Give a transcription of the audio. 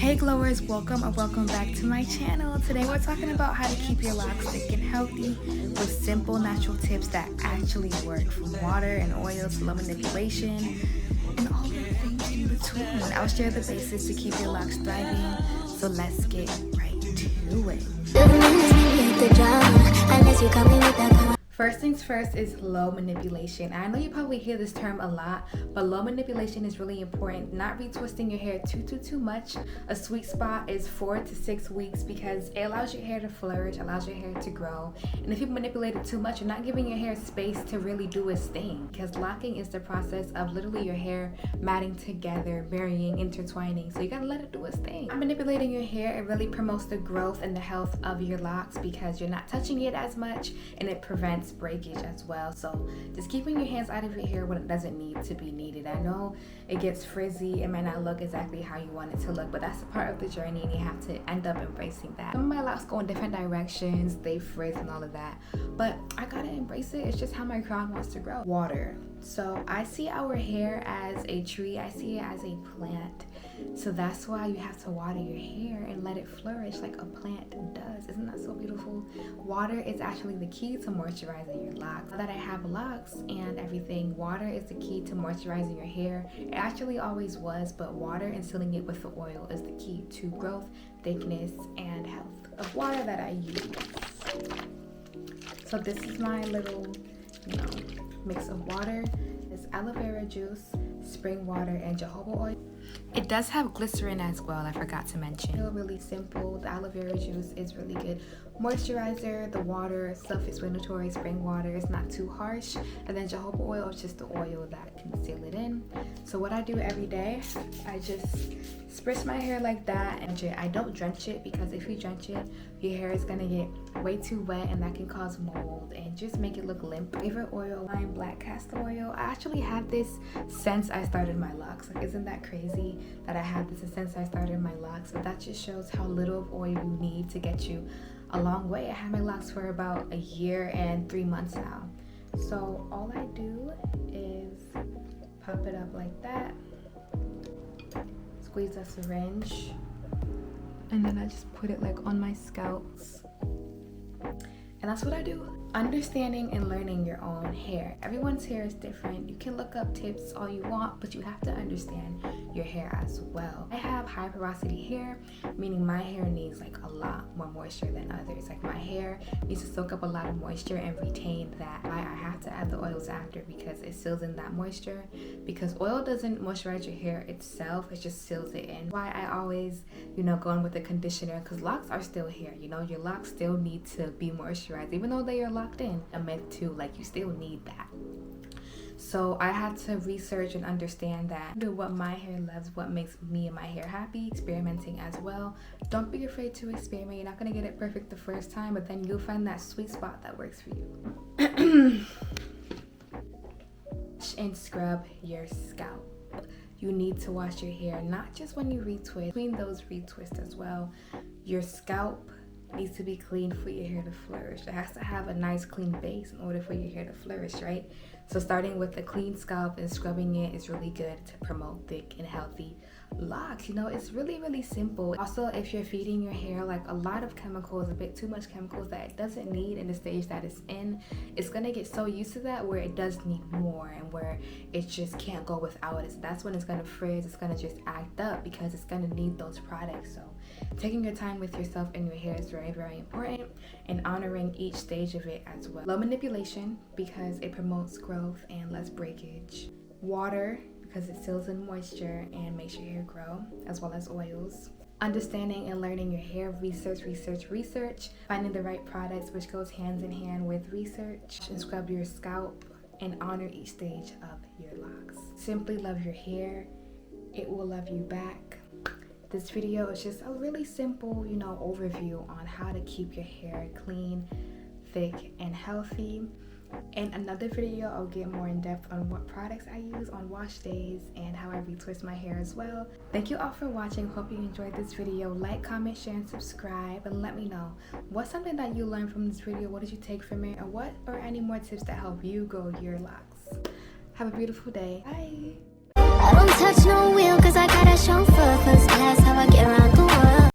Hey glowers, welcome or welcome back to my channel. Today we're talking about how to keep your locks thick and healthy with simple natural tips that actually work, from water and oils to low manipulation and all the things in between. I'll share the basics to keep your locks thriving, so let's get right to it. First things first is low manipulation. I know you probably hear this term a lot, but low manipulation is really important. Not retwisting your hair too much. A sweet spot is 4 to 6 weeks because it allows your hair to flourish, allows your hair to grow. And if you manipulate it too much, you're not giving your hair space to really do its thing, because locking is the process of literally your hair matting together, marrying, intertwining. So you gotta let it do its thing. By manipulating your hair, it really promotes the growth and the health of your locks because you're not touching it as much, and it prevents breakage as well. So just keeping your hands out of your hair when it doesn't need to be needed. I know it gets frizzy, it might not look exactly how you want it to look, but that's a part of the journey and you have to end up embracing that. Some of my locks go in different directions, they frizz and all of that, but I gotta embrace it. It's just how my crown wants to grow. Water. So I see our hair as a tree, I see it as a plant. So that's why you have to water your hair and let it flourish like a plant does. Isn't that so beautiful? Water is actually the key to moisturizing your locks. Now that I have locks and everything, water is the key to moisturizing your hair. It actually always was, but water and sealing it with the oil is the key to growth, thickness, and health of water that I use. So this is my little, mix of water. It's aloe vera juice, spring water, and jojoba oil. It does have glycerin as well, I forgot to mention. It's really simple. The aloe vera juice is really good moisturizer. The water, self-explanatory, spring water is not too harsh. And then jojoba oil is just the oil that can seal it in. So what I do every day, I just spritz my hair like that, and I don't drench it, because if you drench it, your hair is gonna get way too wet and that can cause mold and just make it look limp. Favorite oil, lime black castor oil. I actually have this since I started my locks. Like, isn't that crazy that I have this since I started my locks? But that just shows how little of oil you need to get you a long way. I had my locks for about a year and 3 months now. So all I do is pop it up like that, squeeze a syringe, and then I just put it like on my scalps. And that's what I do. Understanding and learning your own hair. Everyone's hair is different. You can look up tips all you want, but you have to understand your hair as well. I have high porosity hair, meaning my hair needs like a lot more moisture than others. Like, my hair needs to soak up a lot of moisture and retain that. I have to add the oils after because it seals in that moisture. Because oil doesn't moisturize your hair itself, it just seals it in. Why I always, go in with the conditioner, because locks are still hair. Your locks still need to be moisturized, even though they are locked in. A myth too, like, you still need that. So I had to research and understand that, do what my hair loves, what makes me and my hair happy, experimenting as well. Don't be afraid to experiment. You're not gonna get it perfect the first time, but then you'll find that sweet spot that works for you. And scrub your scalp. You need to wash your hair, not just when you retwist, between those retwists as well. Your scalp needs to be clean for your hair to flourish. It has to have a nice clean base in order for your hair to flourish, right? So starting with a clean scalp and scrubbing it is really good to promote thick and healthy locks. It's really simple. Also, if you're feeding your hair like a lot of chemicals, a bit too much chemicals that it doesn't need in the stage that it's in, it's gonna get so used to that where it does need more, and where it just can't go without it. So that's when it's gonna frizz, it's gonna just act up because it's gonna need those products. So taking your time with yourself and your hair is very important, and honoring each stage of it as well. Low manipulation, because it promotes growth and less breakage. Water, because it seals in moisture and makes your hair grow, as well as oils. Understanding and learning your hair, research, finding the right products, which goes hands in hand with research, and scrub your scalp, and honor each stage of your locks. Simply love your hair, it will love you back. This video is just a really simple, overview on how to keep your hair clean, thick, and healthy. In another video, I'll get more in depth on what products I use on wash days and how I retwist my hair as well. Thank you all for watching. Hope you enjoyed this video. Like, comment, share, and subscribe, and let me know what's something that you learned from this video. What did you take from it, or what are any more tips that help you grow your locks? Have a beautiful day. Bye. I don't touch no wheel, cause I got a chauffeur first class.